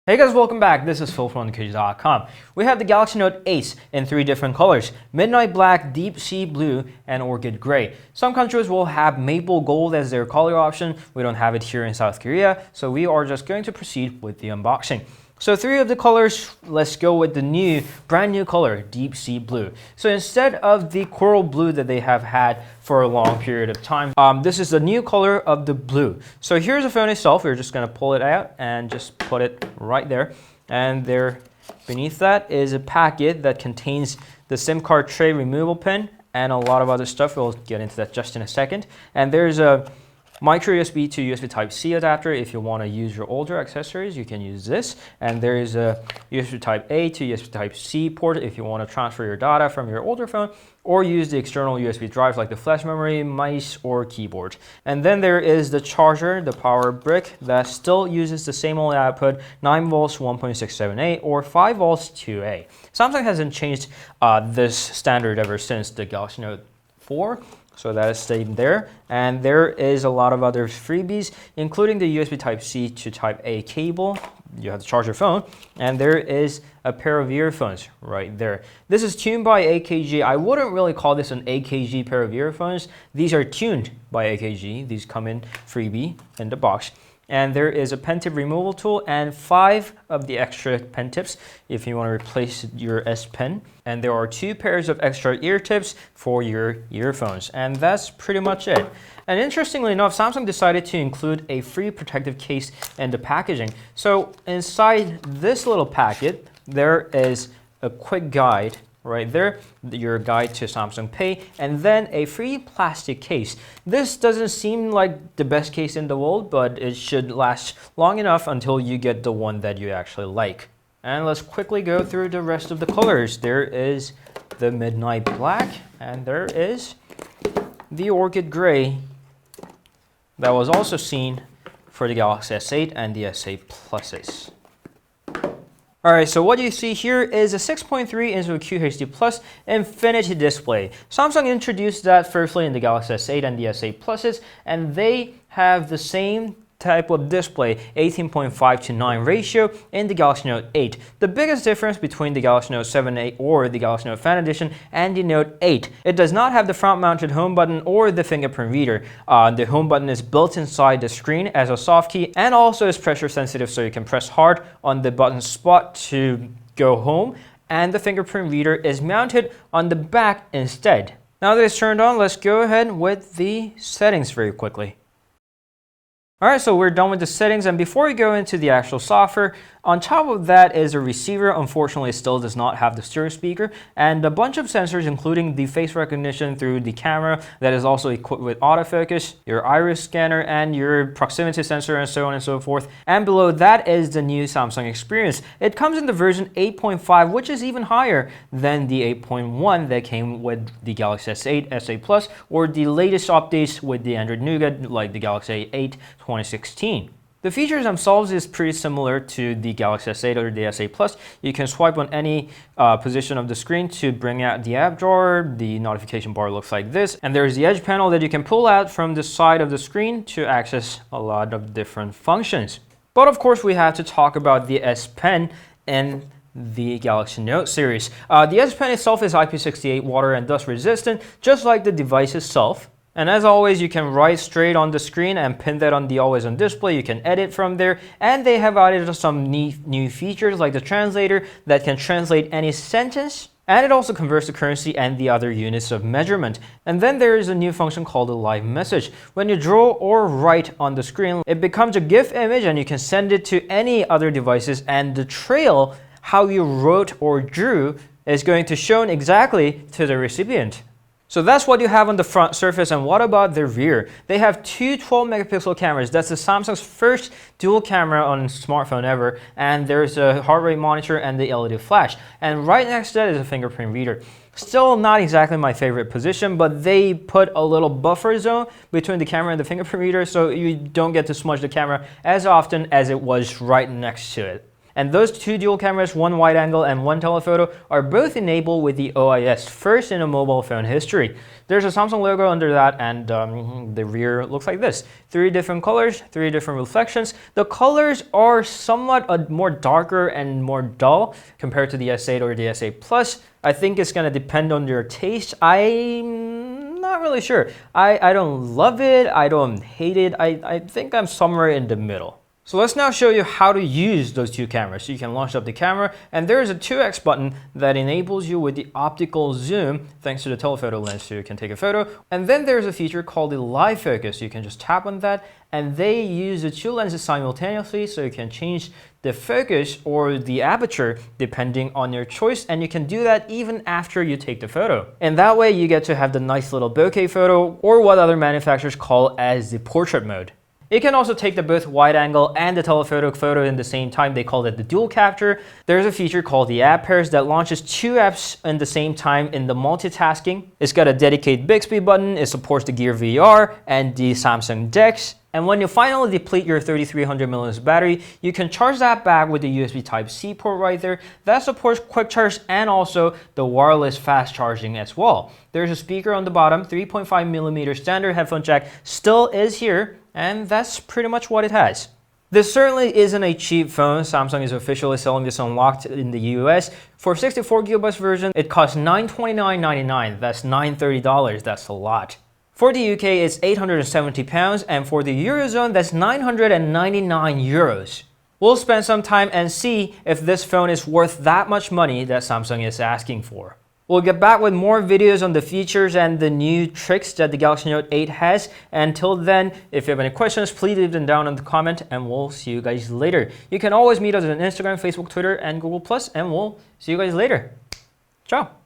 Hey guys, welcome back. This is Phil from underKG.com. We have the Galaxy Note 8 in three different colors: Midnight Black, Deep Sea Blue, and Orchid Gray. Some countries will have Maple Gold as their color option. We don't have it here in South Korea, so we are just going to proceed with the unboxing. So three of the colors, let's go with the brand new color, Deep Sea Blue. So instead of the coral blue that they have had for a long period of time, this is the new color of the blue. So here's the phone itself. We're just going to pull it out and just put it right there. And there, beneath that is a packet that contains the SIM card tray removal pin and a lot of other stuff. We'll get into that just in a second. And there's a micro USB to USB Type-C adapter. If you want to use your older accessories, you can use this. And there is a USB Type-A to USB Type-C port if you want to transfer your data from your older phone, or use the external USB drives like the flash memory, mice, or keyboard. And then there is the charger, the power brick, that still uses the same old output, 9 volts 1.678 or 5 volts 2A. Samsung hasn't changed this standard ever since the Galaxy Note 4. So that is staying there. And there is a lot of other freebies, including the USB Type-C to Type-A cable. You have to charge your phone. And there is a pair of earphones right there. This is tuned by AKG. I wouldn't really call this an AKG pair of earphones. These are tuned by AKG. These come in freebie in the box. And there is a pen tip removal tool and 5 of the extra pen tips if you want to replace your S Pen. And there are 2 pairs of extra ear tips for your earphones. And that's pretty much it. And interestingly enough, Samsung decided to include a free protective case in the packaging. So inside this little packet, there is a quick guide right there, your guide to Samsung Pay, and then a free plastic case. This doesn't seem like the best case in the world, but it should last long enough until you get the one that you actually like. And let's quickly go through the rest of the colors. There is the Midnight Black, and there is the Orchid Gray that was also seen for the Galaxy S8 and the S8 Pluses. Alright, so what you see here is a 6.3-inch QHD Plus Infinity display. Samsung introduced that firstly in the Galaxy S8 and the S8 Pluses, and they have the same type of display, 18.5:9 ratio in the Galaxy Note 8. The biggest difference between the Galaxy Note 7, 8, or the Galaxy Note Fan Edition and the Note 8, it does not have the front-mounted home button or the fingerprint reader. The home button is built inside the screen as a soft key, and also is pressure sensitive, so you can press hard on the button spot to go home, and the fingerprint reader is mounted on the back instead. Now that it's turned on, let's go ahead with the settings very quickly. Alright, so we're done with the settings, and before we go into the actual software, on top of that is a receiver. Unfortunately, it still does not have the stereo speaker, and a bunch of sensors, including the face recognition through the camera that is also equipped with autofocus, your iris scanner, and your proximity sensor, and so on and so forth. And below that is the new Samsung experience. It comes in the version 8.5, which is even higher than the 8.1 that came with the Galaxy S8, S8 Plus, or the latest updates with the Android Nougat, like the Galaxy A8 2016. The features themselves is pretty similar to the Galaxy S8 or the S8 Plus. You can swipe on any position of the screen to bring out the app drawer. The notification bar looks like this. And there's the edge panel that you can pull out from the side of the screen to access a lot of different functions. But of course, we have to talk about the S Pen and the Galaxy Note series. The S Pen itself is IP68 water and dust resistant, just like the device itself. And as always, you can write straight on the screen and pin that on the always on display. You can edit from there, and they have added some neat new features like the translator that can translate any sentence, and it also converts the currency and the other units of measurement. And then there is a new function called a live message. When you draw or write on the screen, it becomes a GIF image, and you can send it to any other devices, and the trail how you wrote or drew is going to show exactly to the recipient. So that's what you have on the front surface, and what about the rear? They have two 12-megapixel cameras. That's the Samsung's first dual camera on a smartphone ever, and there's a heart rate monitor and the LED flash. And right next to that is a fingerprint reader. Still not exactly my favorite position, but they put a little buffer zone between the camera and the fingerprint reader so you don't get to smudge the camera as often as it was right next to it. And those two dual cameras, one wide angle and one telephoto, are both enabled with the OIS, first in a mobile phone history. There's a Samsung logo under that, and the rear looks like this. 3 different colors, 3 different reflections. The colors are somewhat more darker and more dull compared to the S8 or the S8 Plus. I think it's going to depend on your taste. I'm not really sure. I don't love it. I don't hate it. I think I'm somewhere in the middle. So let's now show you how to use those two cameras. So you can launch up the camera, and there is a 2x button that enables you with the optical zoom thanks to the telephoto lens, so you can take a photo. And then there's a feature called the live focus. You can just tap on that, and they use the 2 lenses simultaneously, so you can change the focus or the aperture depending on your choice, and you can do that even after you take the photo. And that way you get to have the nice little bokeh photo, or what other manufacturers call as the portrait mode. It can also take the both wide angle and the telephoto photo in the same time. They call it the dual capture. There's a feature called the app pairs that launches 2 apps in the same time in the multitasking. It's got a dedicated Bixby button. It supports the Gear VR and the Samsung DeX. And when you finally deplete your 3300 mAh battery, you can charge that back with the USB Type-C port right there. That supports quick charge and also the wireless fast charging as well. There's a speaker on the bottom, 3.5mm standard headphone jack still is here, and that's pretty much what it has. This certainly isn't a cheap phone. Samsung is officially selling this unlocked in the US. For 64GB version, it costs $929.99. That's $930. That's a lot. For the UK, it's £870, and for the Eurozone, that's 999 euros. We'll spend some time and see if this phone is worth that much money that Samsung is asking for. We'll get back with more videos on the features and the new tricks that the Galaxy Note 8 has. Until then, if you have any questions, please leave them down in the comment, and we'll see you guys later. You can always meet us on Instagram, Facebook, Twitter, and Google+, and we'll see you guys later. Ciao!